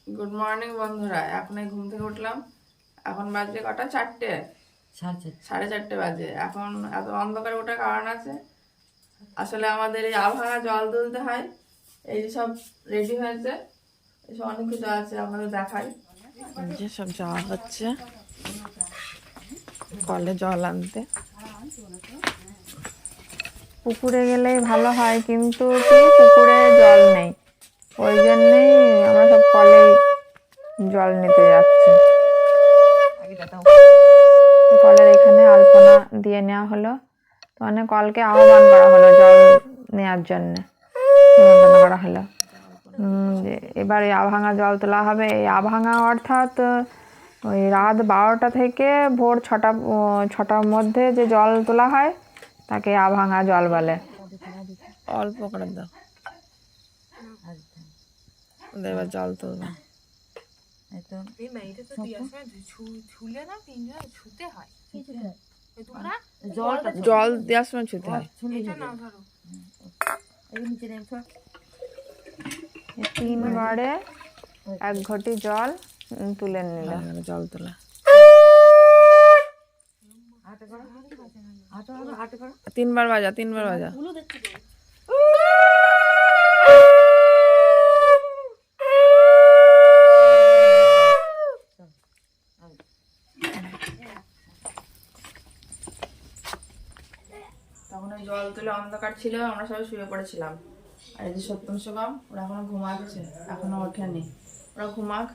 Good morning বন্ধুরা। এখন এই ঘুম থেকে উঠলাম। এখন বাজে কটা? 4টে, 4:30 বাজে। এখন এত অন্ধকারে ওঠার কারণ আছে, আসলে আমাদের এই আবহাওয়া জল তুলতে হয়। এই যে সব রেডি হয়েছে, এসব অনেক কিছু আছে, আপনাদের দেখাই। যে সব যাওয়া হচ্ছে কলে জল আনতে। পুকুরে গেলেই ভালো হয়, কিন্তু কি পুকুরে জল নেই, ওই জন্যই আমরা সব কলেই জল নিতে যাচ্ছি। কলের এখানে আলপনা দিয়ে নেওয়া হলো, তো মানে কলকে আহ্বান করা হলো জল নেওয়ার জন্য, নিমন্ত্রণ করা হলো। এবার এই আভাঙা জল তোলা হবে। এই আভাঙা অর্থাৎ ওই রাত 12টা থেকে ভোর 6টার মধ্যে যে জল তোলা হয় তাকে আভাঙা জল বলে। অল্প করে দাও, এবার জল তুলবে। জল দেওয়ার সময় ছুতে হয়। 3 বারে 1 ঘটি জল তুলে নিল। জল তোলা 3বার বাজা, 3বার বাজা। তখন ওই জল তুলে অন্ধকার ছিল, আমরা সবাই শুয়ে পড়েছিলাম। আর এই যে সত্যম শুভম, ওরা এখনো ঘুমাচ্ছে, এখনো ওঠেনি। ওরা ঘুমাক,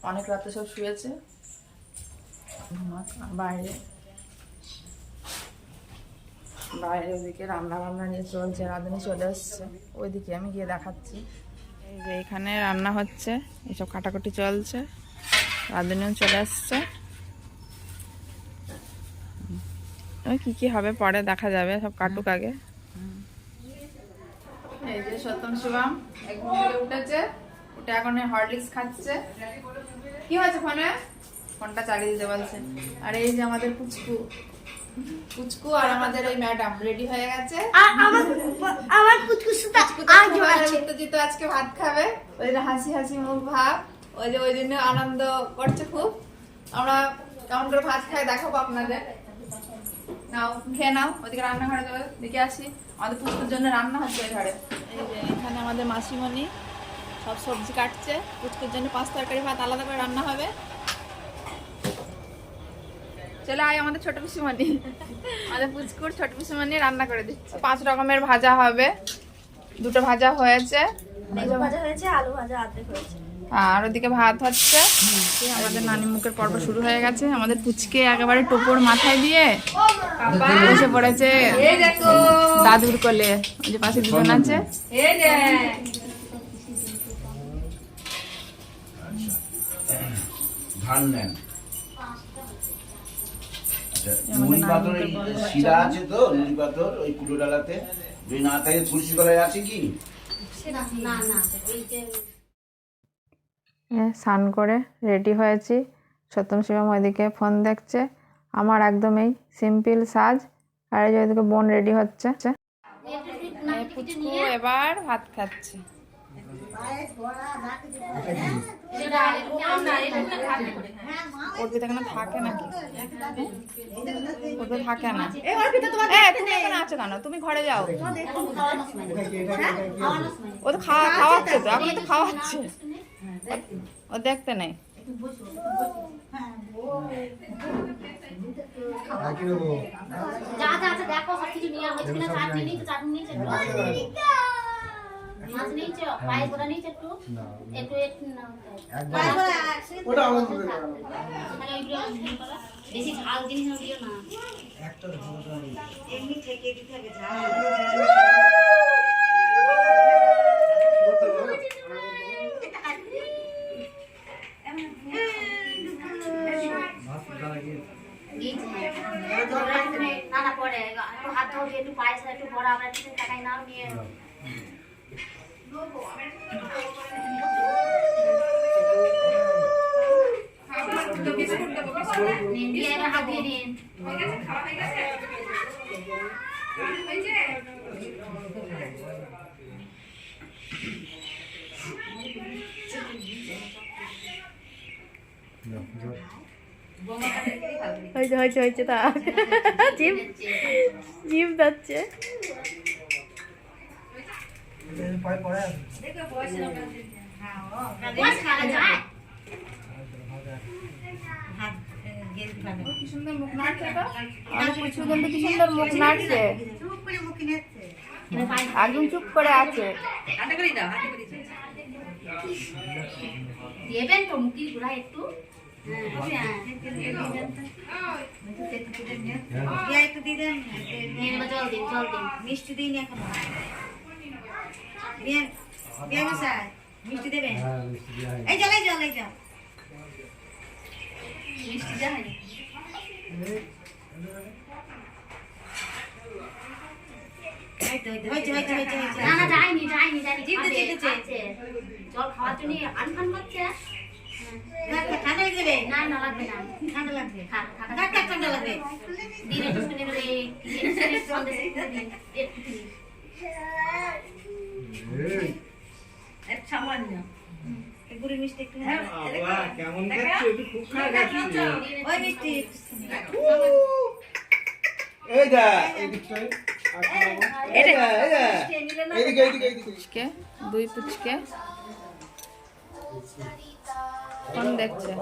অনেক রাতে সব শুয়েছে, ঘুমাক। বাইরে বাইরে ওইদিকে রান্না বান্না নিয়ে চলছে, রাঁধুনি চলে এসছে, ওইদিকে আমি গিয়ে দেখাচ্ছি। এই যে এখানে রান্না হচ্ছে, এইসব কাটাকুটি চলছে, রাঁধুনিও চলে এসছে। ওই কি হবে পরে দেখা যাবে, সব কাটুক আগে। এই যে সত্যম শিবম ঘুম থেকে উঠেছে, উঠে এখন হরলিক্স খাচ্ছে। কি হয়েছে ফোনে? ফোনটা চালিয়ে দিতে বলছে। আর এই যে আমাদের পুচকু পুচকু আর আমাদের ওই ম্যাডাম রেডি হয়ে গেছে। আমার পুচকু উত্তেজিত আজকে ভাত খাবে, ওই যে হাসি হাসি মুখ ভাব, ওই যে ওই জন্য আনন্দ করছে খুব। আমরা কেমন করে ভাত খাই দেখাবো আপনাদের। নাও খেয়ে নাও, ওদিকে রান্নাঘরে যাবে, দেখে আসি। আমাদের পুচকুর জন্য রান্না হচ্ছে ওই ঘরে। এই যে এখানে আমাদের মাসিমণি সব সবজি কাটছে, পুচকুর জন্য 5 তরকারি ভাত আলাদা করে রান্না হবে। চলে আয় আমাদের ছোট পিসিমণি, আমাদের পুচকুর ছোট পিসিমণি রান্না করে দিচ্ছে। 5 রকমের ভাজা হবে, 2টো ভাজা হয়েছে, আলু ভাজা হয়েছে, আলু ভাজা অর্ধেক হয়েছে, আর ওদিকে ভাত হচ্ছে। আমাদের নানি মুখের পর্ব শুরু হয়ে গেছে। আমাদের পুচকে একেবারে টোপর মাথায় দিয়ে বসে পড়েছে দাদুর কোলে, ওই যে পাশে দুজন আছে। ধান নেন। নুড়ি পাথর শিলা আছে তো, নুড়ি পাথর ওই কুলো ডালাতে যদি না থাকে তুলসী তলায় আছে কি? স্নান করে রেডি হয়েছি, সত্যম শিবম ওইদিকে ফোন দেখছে। আমার একদম এই সিম্পল সাজ। আর এই যে ওইদিকে বোন রেডি হচ্ছে। পুচকু এবার ভাত খাচ্ছে। ওর ভিতরে কেন থাকে নাকি? ওদের থাকে না। তুমি এখানে আছো কেন? তুমি ঘরে যাও। ও তো খাওয়াচ্ছে তো, এখন তো খাওয়াচ্ছে, ও দেখতে নেই। দেখো সব কিছু নিয়ে হচ্ছে কিনা, চাটনি নিয়েছে, চাটনি নিয়েছে, মাছ নিয়েছে, পায়েস ওটা নিয়েছে, একটু একটু একটু বেশি ঝাল জিনিস দিও না। এমনি থেকে থাকে ঝাল। না না পরে একটু হাত ধরে একটু পায়েস একটু বড় আমরা কিছু টাকাই নাও নিয়ে হাত দিয়ে দিন। হয়েছে হয়েছে হয়েছে তা জিভ জিভ যাচ্ছে। বস খাওয়া যায় কি সুন্দর মুখ নাড়ছে তো অনেক কিছু কিন্তু কি সুন্দর মুখ নাড়ছে একদম চুপ করে আছে। দেবেন তো মুখি গুলা একটু জল দিন মিষ্টি দিন এখন মিষ্টি দেবেন এই জল মিষ্টি যায় না না যায়নি জল খাওয়ার জন্য আনফান করছে ঠান্ডা লাগবে না না লাগবে না ঠান্ডা লাগবে ঠান্ডা লাগবে দিন একটু শুনে গেলে এক সামান্য গুড়ি মিষ্টি একটু কেমন দেখছো একটু খুব খাওয়া যাচ্ছে ওই মিষ্টি এই যা এইদিকে পুচকে দুই পুচকে ফোন দেখছে।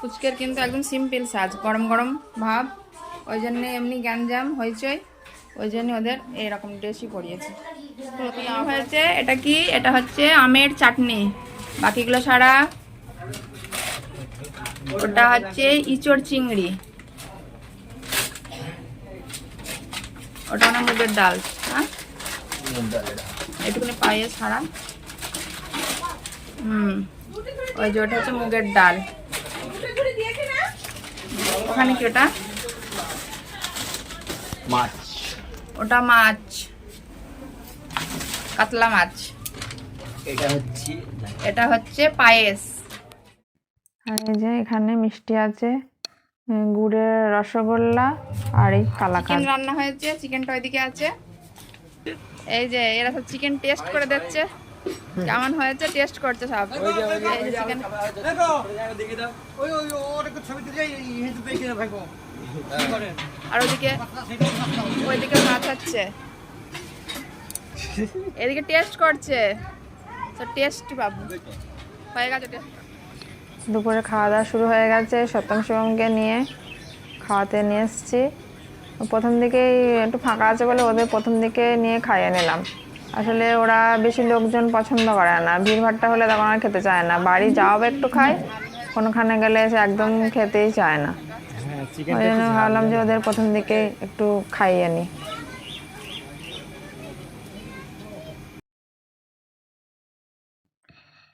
পুচকের কিন্তু একদম সিম্পল সাজ, গরম গরম ভাব, ওই জন্য এমনি গ্যাঞ্জাম হইচই, ওই জন্য ওদের এইরকম ড্রেসই পরিয়েছে। হয়েছে এটা কি, এটা হচ্ছে আমের চাটনি, বাকিগুলো ছাড়া। ওটা হচ্ছে ইঁচড় চিংড়ি, ওটা না মুগের ডাল। হ্যাঁ এটুকুনি পায়ে ছাড়া। ওই যে ওটা হচ্ছে মুগের ডাল। ওখানে কি ওটা মাছ, ওটা মাছ, কাতলা মাছ। এটা হচ্ছে পায়েস। আর এই যে এখানে মিষ্টি আছে, গুড়ের রসগোল্লা আর এই কালাকাঁদ। চিকেন রান্না হয়েছে, চিকেনটা ওইদিকে আছে। এই যে এরা সব চিকেন টেস্ট করে দিচ্ছে, কেমন হয়েছে টেস্ট করছে সব। এই যে চিকেন, আর ওইদিকে মাছ হচ্ছে, এদিকে টেস্ট করছে, তো টেস্ট পাবো হয়ে গেছে। দুপুরে খাওয়া দাওয়া শুরু হয়ে গেছে। সত্যম শিবমকে নিয়ে খাওয়াতে নিয়ে এসেছি। প্রথম দিকেই একটু ফাঁকা আছে বলে ওদের প্রথম দিকে নিয়ে খাইয়ে নিলাম। আসলে ওরা বেশি লোকজন পছন্দ করে না, ভিড়ভাট্টা হলে তখন আর খেতে চায় না। বাড়ি যাও একটু খায়, কোনোখানে গেলে সে একদম খেতেই চায় না। ওই জন্য ভাবলাম যে ওদের প্রথম দিকে একটু খাইয়ে নিই।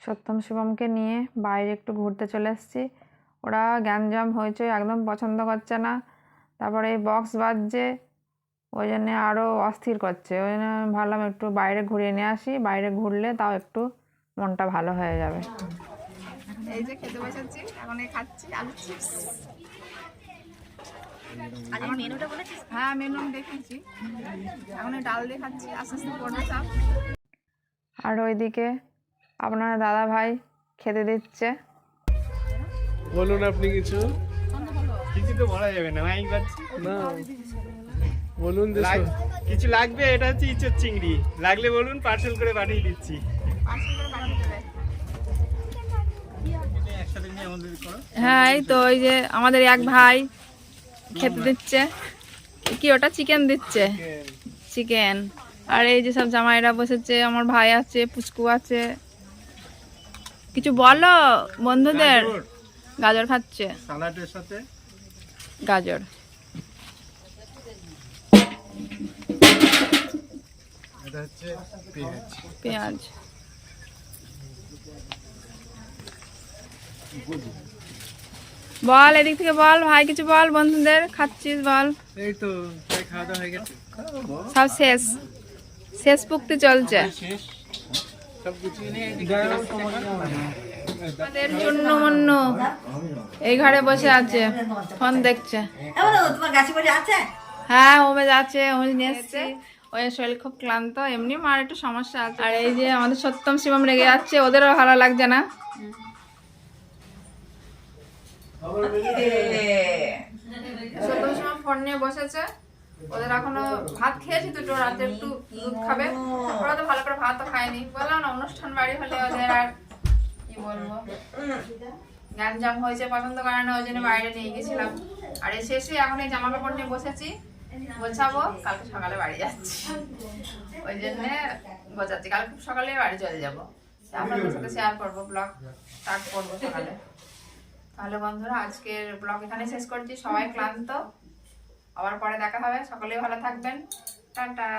সত্যম শিবমকে নিয়ে বাইরে একটু ঘুরতে চলে এসেছি। ওরা গ্যাঞ্জাম হইচই একদম পছন্দ করছে না। তারপরে এই বক্স বাজছে, ওই জন্যে আরও অস্থির করছে। ওই জন্য ভাবলাম একটু বাইরে ঘুরিয়ে নিয়ে আসি, বাইরে ঘুরলে তাও একটু মনটা ভালো হয়ে যাবে। এই যে খেতে বসেছি, এখন এই খাচ্ছি আলু চিপস। হ্যাঁ মেনু আমি দেখেছি, এখন এই ডাল দিয়ে খাচ্ছি, আস্তে আস্তে পড়বে সব। আর ওইদিকে আপনার দাদা ভাই খেতে দিচ্ছে। বলুন আপনি কিছু। কিছু তো বলা যাবে না, মাইক বাজছে না। বলুন কিছু লাগবে। এটা হচ্ছে ইঁচড় চিংড়ি, লাগলে বলুন, পার্সেল করে পাঠিয়ে দিচ্ছি। হ্যাঁ এই তো ওই যে আমাদের এক ভাই খেতে দিচ্ছে। কি ওটা চিকেন দিচ্ছে, চিকেন। আর এই যে সব জামাইরা বসেছে, আমার ভাই আছে, পুচকু আছে। কিছু বলো বন্ধুদের। গাজর খাচ্ছে, সালাডের সাথে গাজর। এটা হচ্ছে পেঁয়াজ। পেঁয়াজ। বল এদিক থেকে বল ভাই, কিছু বল বন্ধুদের, খাচ্ছিস বল। এই তো খাওয়া দাওয়া হয়ে গেছে, সব শেষ, শেষ পুক্তি চলছে। আমাদের জন্য মন্য এই ঘরে বসে আছে, ফোন দেখছে। হ্যাঁ ওমেজ আছে, ওমেজ নিয়ে এসছে। ওই শরীর খুব ক্লান্ত, এমনি মার একটু সমস্যা আছে। আর এই যে আমাদের সত্যম শিবম রেগে যাচ্ছে, ওদেরও ভালো লাগছে না। সত্যি সময় ফোন নিয়ে বসেছে, ওদের এখনো ভাত খেয়েছি দুটো, রাতে একটু দুধ খাবে, ওরা তো ভালো করে ভাতও খায়নি। বললাম না অনুষ্ঠান বাড়ি হলে ওদের আর কি বলবো, গ্যাঞ্জাম হয়েছে, পছন্দ করে না, ওই জন্য বাইরে নিয়ে গেছিলাম। আর এসে এখন এই জামা কাপড় নিয়ে বসেছি, গোছাবো, কালকে সকালে বাড়ি যাচ্ছি, ওই জন্য গোছাচ্ছি। কালকে খুব সকালে বাড়ি চলে যাবো, আপনাদের সাথে শেয়ার করবো, ব্লগ স্টার্ট করবো সকালে। তাহলে বন্ধুরা আজকের ব্লগ এখানে শেষ করছি, সবাই ক্লান্ত, আবার পরে দেখা হবে, সকলেই ভালো থাকবেন, টাটা।